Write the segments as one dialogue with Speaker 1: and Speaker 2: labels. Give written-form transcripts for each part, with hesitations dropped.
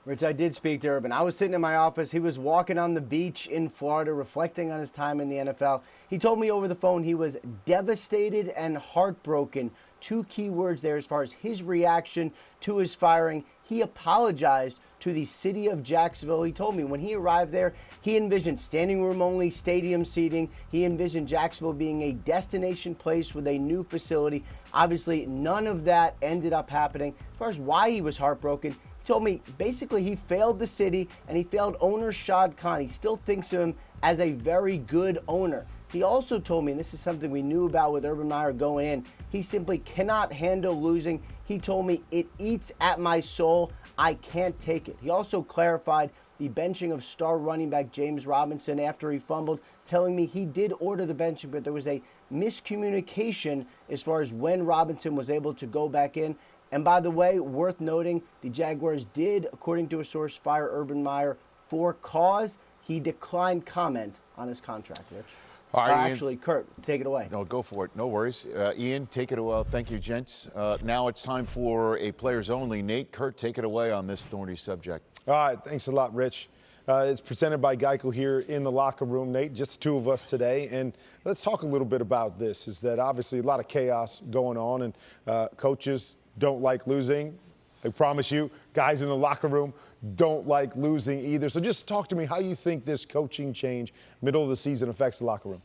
Speaker 1: Rich, I did speak to Urban. I was sitting in my office. He was walking on the beach in Florida, reflecting on his time in the NFL. He told me over the phone he was devastated and heartbroken. Two key words there as far as his reaction to his firing. He apologized to the city of Jacksonville. He told me when he arrived there, he envisioned standing room only stadium seating. He envisioned Jacksonville being a destination place with a new facility. Obviously, none of that ended up happening. As far as why he was heartbroken, told me basically he failed the city and he failed owner Shad Khan. He still thinks of him as a very good owner. He also told me, and this is something we knew about with Urban Meyer going in, he simply cannot handle losing. He told me, it eats at my soul. I can't take it. He also clarified the benching of star running back James Robinson after he fumbled, telling me he did order the benching, but there was a miscommunication as far as when Robinson was able to go back in. And by the way, worth noting, the Jaguars did, according to a source, fire Urban Meyer for cause. He declined comment on his contract, Rich.
Speaker 2: All right,
Speaker 1: actually, Kurt, take it away.
Speaker 2: No, go for it. No worries. Ian, take it away. Thank you, gents. Now it's time for a players only. Nate, Kurt, take it away on this thorny subject.
Speaker 3: All right. Thanks a lot, Rich. It's presented by Geico here in the locker room, Nate, just the two of us today. And let's talk a little bit about this, is that obviously a lot of chaos going on, and coaches don't like losing. I promise you, guys in the locker room don't like losing either. So just talk to me how you think this coaching change, middle of the season, affects the locker room.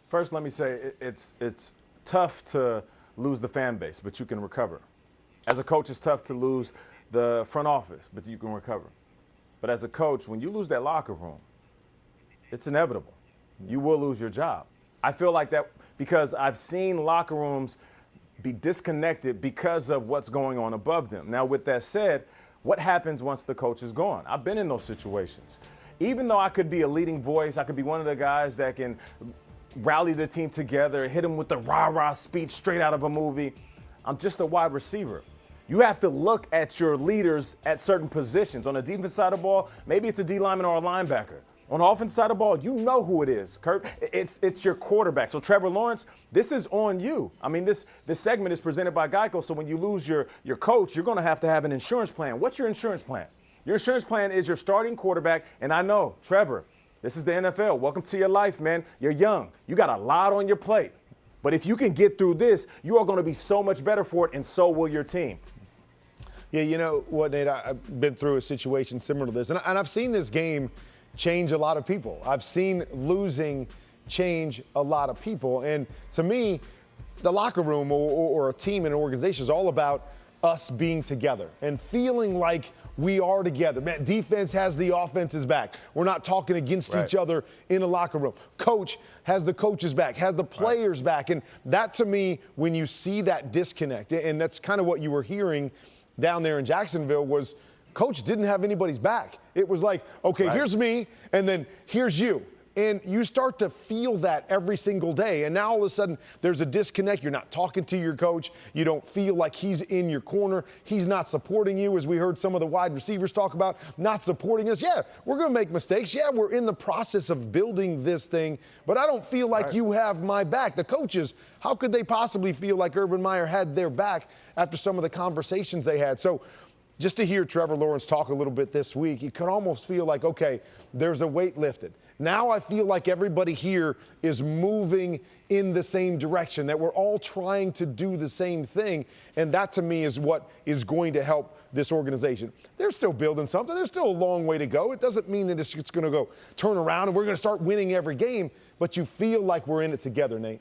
Speaker 4: First, let me say it's tough to lose the fan base, but you can recover. As a coach, it's tough to lose the front office, but you can recover. But as a coach, when you lose that locker room, it's inevitable. You will lose your job. I feel like that because I've seen locker rooms be disconnected because of what's going on above them. Now, with that said, what happens once the coach is gone? I've been in those situations. Even though I could be a leading voice, I could be one of the guys that can rally the team together, hit them with the rah-rah speech straight out of a movie. I'm just a wide receiver. You have to look at your leaders at certain positions. On the defense side of the ball, maybe it's a D lineman or a linebacker. On the offense side of the ball, you know who it is, Kurt. It's your quarterback. So Trevor Lawrence, this is on you. I mean, this segment is presented by Geico, so when you lose your coach, you're going to have an insurance plan. What's your insurance plan? Your insurance plan is your starting quarterback, and I know, Trevor, this is the NFL. Welcome to your life, man. You're young. You got a lot on your plate. But if you can get through this, you are going to be so much better for it, and so will your team.
Speaker 3: Yeah, you know what, Nate, I've been through a situation similar to this, and I've seen this game change a lot of people. I've seen losing change a lot of people. And to me, the locker room or a team and an organization is all about us being together and feeling like we are together. Man, defense has the offense's back. We're not talking against each other in a locker room. Coach has the coach's back, has the players' back. And that, to me, when you see that disconnect, and that's kind of what you were hearing down there in Jacksonville, was coach didn't have anybody's back. It was like, okay, here's me, and then here's you. And you start to feel that every single day. And now all of a sudden there's a disconnect. You're not talking to your coach. You don't feel like he's in your corner. He's not supporting you, as we heard some of the wide receivers talk about, not supporting us. Yeah, we're going to make mistakes. Yeah, we're in the process of building this thing, but I don't feel like you have my back. The coaches, how could they possibly feel like Urban Meyer had their back after some of the conversations they had? So just to hear Trevor Lawrence talk a little bit this week, you could almost feel like, okay, there's a weight lifted. Now I feel like everybody here is moving in the same direction, that we're all trying to do the same thing, and that to me is what is going to help this organization. They're still building something. There's still a long way to go. It doesn't mean that it's going to go turn around and we're going to start winning every game, but you feel like we're in it together, Nate.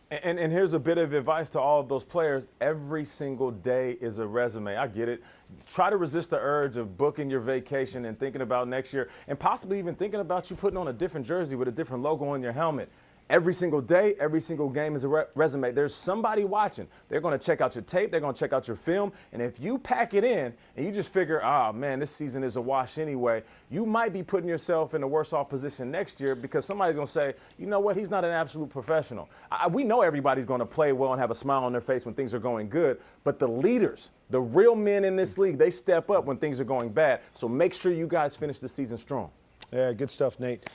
Speaker 4: And here's a bit of advice to all of those players. Every single day is a resume. I get it. Try to resist the urge of booking your vacation and thinking about next year, and possibly even thinking about you putting on a different jersey with a different logo on your helmet. Every single day, every single game is a resume. There's somebody watching. They're going to check out your tape. They're going to check out your film. And if you pack it in and you just figure, oh, man, this season is a wash anyway, you might be putting yourself in a worse off position next year, because somebody's going to say, you know what, he's not an absolute professional. We know everybody's going to play well and have a smile on their face when things are going good, but the leaders, the real men in this league, they step up when things are going bad. So make sure you guys finish the season strong.
Speaker 3: Yeah, good stuff, Nate.